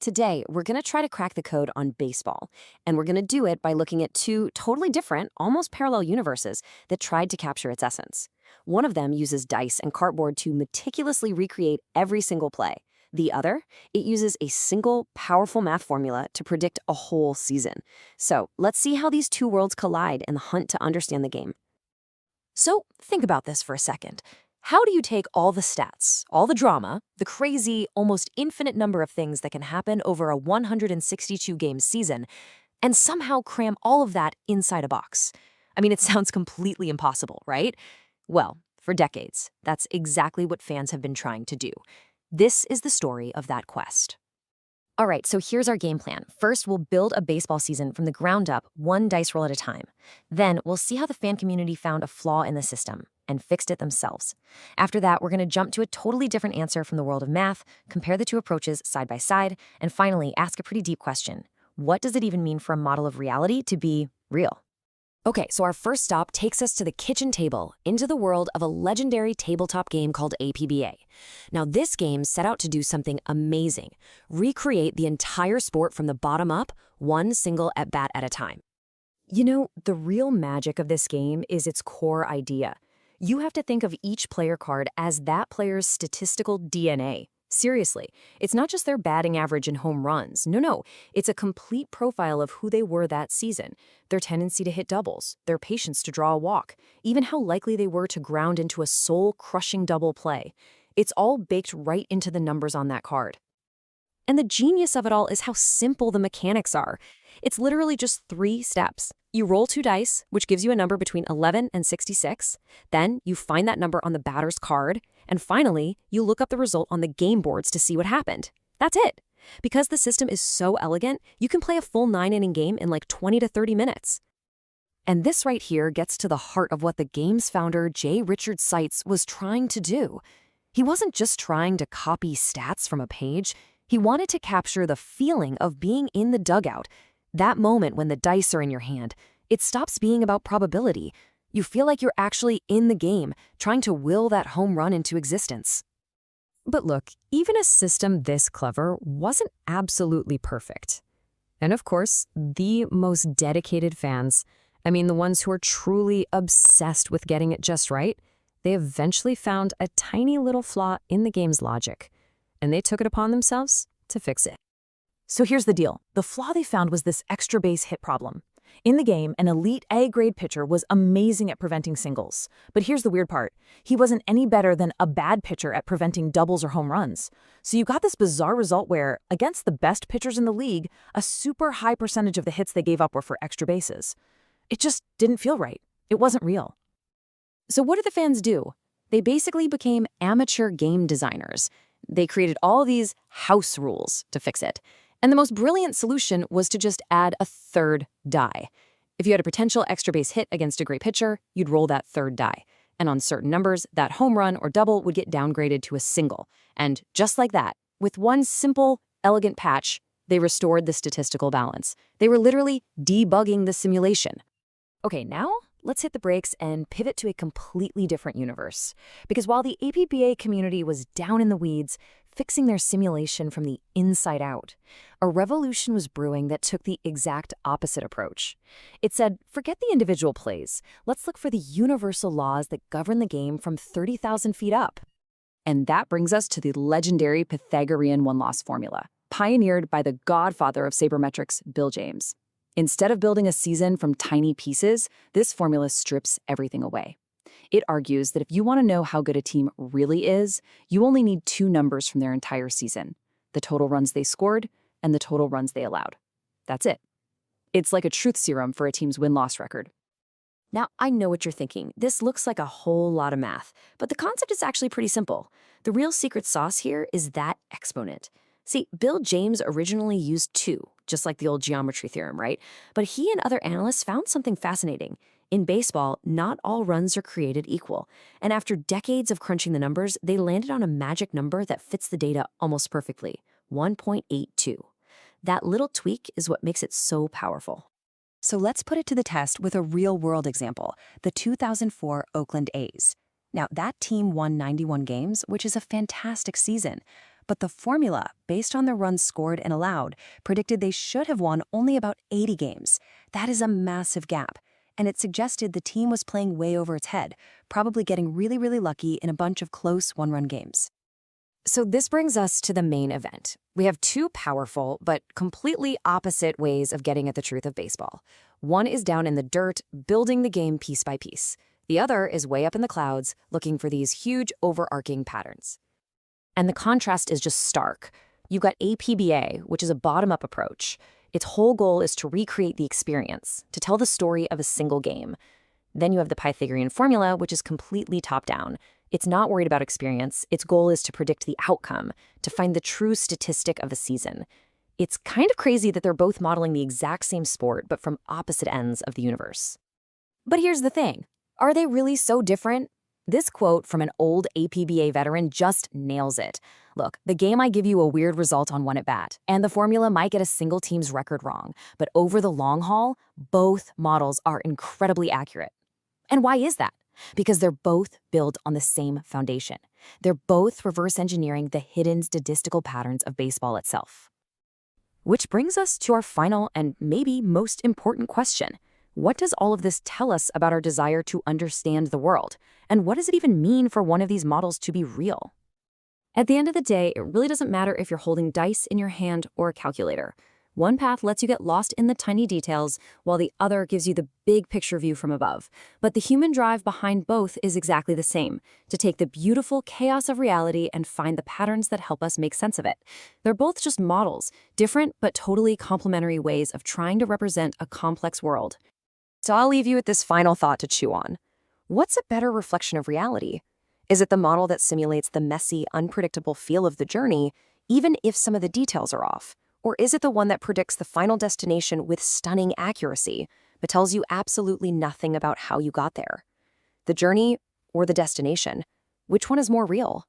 Today, we're going to try to crack the code on baseball, and we're going to do it by looking at two totally different, almost parallel universes that tried to capture its essence. One of them uses dice and cardboard to meticulously recreate every single play. The other, it uses a single, powerful math formula to predict a whole season. So let's see how these two worlds collide in the hunt to understand the game. So think about this for a second. How do you take all the stats, all the drama, the crazy, almost infinite number of things that can happen over a 162-game season, and somehow cram all of that inside a box? I mean, it sounds completely impossible, right? Well, for decades, that's exactly what fans have been trying to do. This is the story of that quest. All right, so here's our game plan. First, we'll build a baseball season from the ground up, one dice roll at a time. Then, we'll see how the fan community found a flaw in the system and fixed it themselves. After that, we're going to jump to a totally different answer from the world of math, compare the two approaches side by side, and finally, ask a pretty deep question. What does it even mean for a model of reality to be real? Okay, so our first stop takes us to the kitchen table, into the world of a legendary tabletop game called APBA. Now, this game set out to do something amazing, recreate the entire sport from the bottom up, one single at-bat at a time. You know, the real magic of this game is its core idea. You have to think of each player card as that player's statistical DNA. Seriously, it's not just their batting average and home runs. No, it's a complete profile of who they were that season, their tendency to hit doubles, their patience to draw a walk, even how likely they were to ground into a soul-crushing double play. It's all baked right into the numbers on that card. And the genius of it all is how simple the mechanics are. It's literally just 3 steps. You roll 2 dice, which gives you a number between 11 and 66. Then you find that number on the batter's card. And finally, you look up the result on the game boards to see what happened. That's it. Because the system is so elegant, you can play a full 9-inning game in like 20 to 30 minutes. And this right here gets to the heart of what the game's founder, J. Richard Seitz, was trying to do. He wasn't just trying to copy stats from a page. He wanted to capture the feeling of being in the dugout. That moment when the dice are in your hand, it stops being about probability. You feel like you're actually in the game, trying to will that home run into existence. But look, even a system this clever wasn't absolutely perfect. And of course, the most dedicated fans, I mean the ones who are truly obsessed with getting it just right, they eventually found a tiny little flaw in the game's logic, and they took it upon themselves to fix it. So here's the deal. The flaw they found was this extra base hit problem. In the game, an elite A-grade pitcher was amazing at preventing singles. But here's the weird part. He wasn't any better than a bad pitcher at preventing doubles or home runs. So you got this bizarre result where, against the best pitchers in the league, a super high percentage of the hits they gave up were for extra bases. It just didn't feel right. It wasn't real. So what did the fans do? They basically became amateur game designers. They created all these house rules to fix it. And the most brilliant solution was to just add a 3rd die. If you had a potential extra base hit against a great pitcher, you'd roll that 3rd die. And on certain numbers, that home run or double would get downgraded to a single. And just like that, with one simple, elegant patch, they restored the statistical balance. They were literally debugging the simulation. Okay, now let's hit the brakes and pivot to a completely different universe. Because while the APBA community was down in the weeds, fixing their simulation from the inside out, a revolution was brewing that took the exact opposite approach. It said, forget the individual plays. Let's look for the universal laws that govern the game from 30,000 feet up. And that brings us to the legendary Pythagorean one-loss formula, pioneered by the godfather of sabermetrics, Bill James. Instead of building a season from tiny pieces, this formula strips everything away. It argues that if you want to know how good a team really is, you only need 2 numbers from their entire season: the total runs they scored and the total runs they allowed. That's it. It's like a truth serum for a team's win-loss record. Now, I know what you're thinking. This looks like a whole lot of math, but the concept is actually pretty simple. The real secret sauce here is that exponent. See, Bill James originally used 2, just like the old geometry theorem, right? But he and other analysts found something fascinating. In baseball, not all runs are created equal. And after decades of crunching the numbers, they landed on a magic number that fits the data almost perfectly: 1.82. That little tweak is what makes it so powerful. So let's put it to the test with a real-world example, the 2004 Oakland A's. Now, that team won 91 games, which is a fantastic season. But the formula, based on the runs scored and allowed, predicted they should have won only about 80 games. That is a massive gap. And it suggested the team was playing way over its head, probably getting really, really lucky in a bunch of close one-run games. So this brings us to the main event. We have two powerful but completely opposite ways of getting at the truth of baseball. One is down in the dirt, building the game piece by piece. The other is way up in the clouds, looking for these huge overarching patterns. And the contrast is just stark. You've got APBA, which is a bottom-up approach. Its whole goal is to recreate the experience, to tell the story of a single game. Then you have the Pythagorean formula, which is completely top-down. It's not worried about experience. Its goal is to predict the outcome, to find the true statistic of a season. It's kind of crazy that they're both modeling the exact same sport, but from opposite ends of the universe. But here's the thing. Are they really so different? This quote from an old APBA veteran just nails it. Look, the game might give you a weird result on one at bat, and the formula might get a single team's record wrong, but over the long haul, both models are incredibly accurate. And why is that? Because they're both built on the same foundation. They're both reverse engineering the hidden statistical patterns of baseball itself. Which brings us to our final and maybe most important question. What does all of this tell us about our desire to understand the world? And what does it even mean for one of these models to be real? At the end of the day, it really doesn't matter if you're holding dice in your hand or a calculator. One path lets you get lost in the tiny details, while the other gives you the big picture view from above. But the human drive behind both is exactly the same, to take the beautiful chaos of reality and find the patterns that help us make sense of it. They're both just models, different but totally complementary ways of trying to represent a complex world. So I'll leave you with this final thought to chew on. What's a better reflection of reality? Is it the model that simulates the messy, unpredictable feel of the journey, even if some of the details are off? Or is it the one that predicts the final destination with stunning accuracy, but tells you absolutely nothing about how you got there? The journey or the destination? Which one is more real?